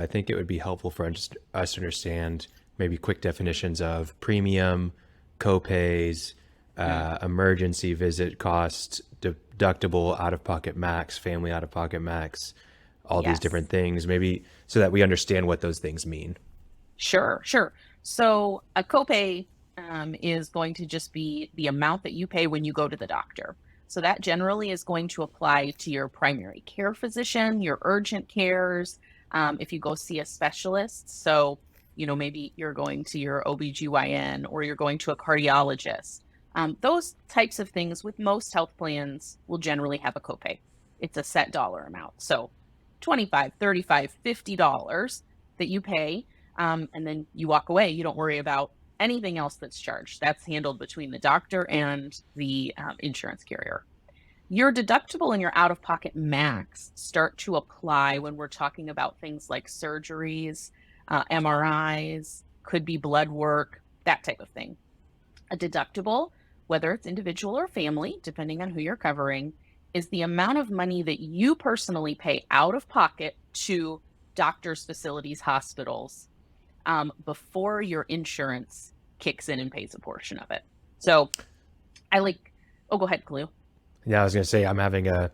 I think it would be helpful for us to understand maybe quick definitions of premium, copays, Mm, emergency visit costs, deductible out-of-pocket max, family out-of-pocket max, all these yes. different things, maybe so that we understand what those things mean. Sure, sure. So a copay is going to just be the amount that you pay when you go to the doctor. So that generally is going to apply to your primary care physician, your urgent cares, if you go see a specialist. So, maybe you're going to your OBGYN or you're going to a cardiologist. Those types of things with most health plans will generally have a copay. It's a set dollar amount. So 25, 35, $50 that you pay, and then you walk away. You don't worry about anything else that's charged. That's handled between the doctor and the insurance carrier. Your deductible and your out of pocket max start to apply when we're talking about things like surgeries, MRIs, could be blood work, that type of thing. A deductible, whether it's individual or family, depending on who you're covering, is the amount of money that you personally pay out of pocket to doctors, facilities, hospitals, before your insurance kicks in and pays a portion of it. So I like, oh, go ahead, Khalil. Yeah, I was going to say I'm having a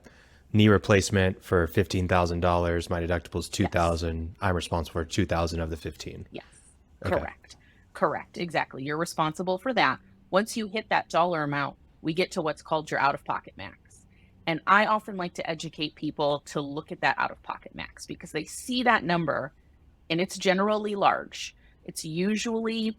knee replacement for $15,000. My deductible is Yes. 2,000. I'm responsible for 2,000 of the 15. Yes. Okay. Correct. Correct. Exactly. You're responsible for that. Once you hit that dollar amount, we get to what's called your out of pocket max. And I often like to educate people to look at that out of pocket max because they see that number and it's generally large. It's usually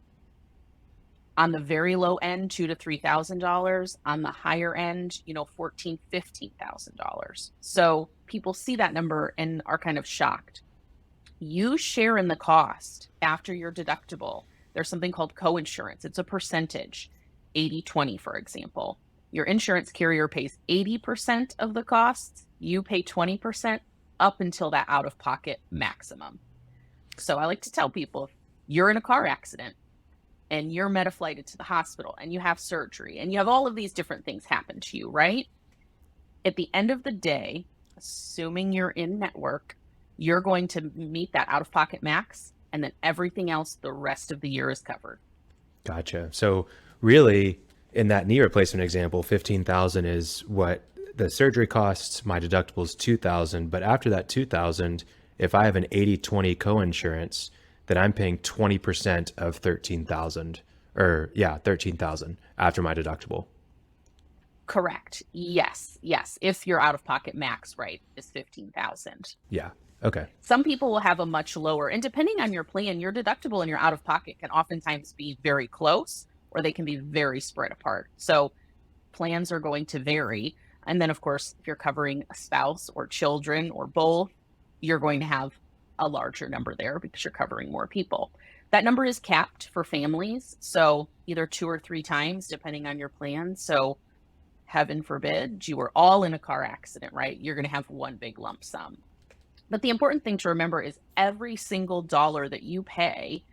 on the very low end, $2,000 to $3,000. On the higher end, $14,000, $15,000. So people see that number and are kind of shocked. You share in the cost after your deductible. There's something called coinsurance. It's a percentage, 80/20, for example. Your insurance carrier pays 80% of the costs. You pay 20% up until that out of pocket maximum. So I like to tell people if you're in a car accident and you're metaflighted to the hospital and you have surgery and you have all of these different things happen to you, right? At the end of the day, assuming you're in network, you're going to meet that out of pocket max, and then everything else the rest of the year is covered. Gotcha. So really, in that knee replacement example, 15,000 is what the surgery costs. My deductible is 2,000. But after that 2,000, if I have an 80/20 coinsurance, then I'm paying 20% of 13,000, or yeah, 13,000 after my deductible. Correct. Yes. Yes. If your out of pocket max, right, is 15,000. Yeah. Okay. Some people will have a much lower, and depending on your plan, your deductible and your out of pocket can oftentimes be very close or they can be very spread apart. So plans are going to vary. And then, of course, if you're covering a spouse or children or both, you're going to have a larger number there because you're covering more people. That number is capped for families. So either 2 or 3 times, depending on your plan. So heaven forbid you were all in a car accident, right? You're going to have one big lump sum. But the important thing to remember is every single dollar that you pay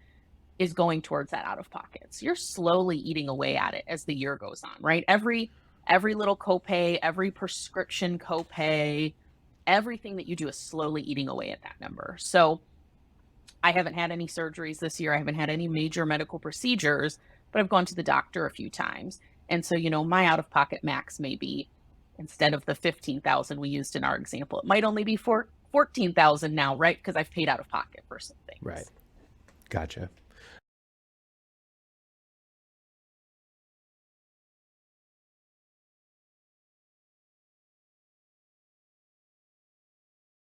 is going towards that out of pocket. So you're slowly eating away at it as the year goes on, right? Every little copay, every prescription copay, everything that you do is slowly eating away at that number. So I haven't had any surgeries this year. I haven't had any major medical procedures, but I've gone to the doctor a few times. And so, my out of pocket max may be, instead of the 15,000 we used in our example, it might only be 14,000 now, right? Because I've paid out of pocket for some Right. things. Gotcha.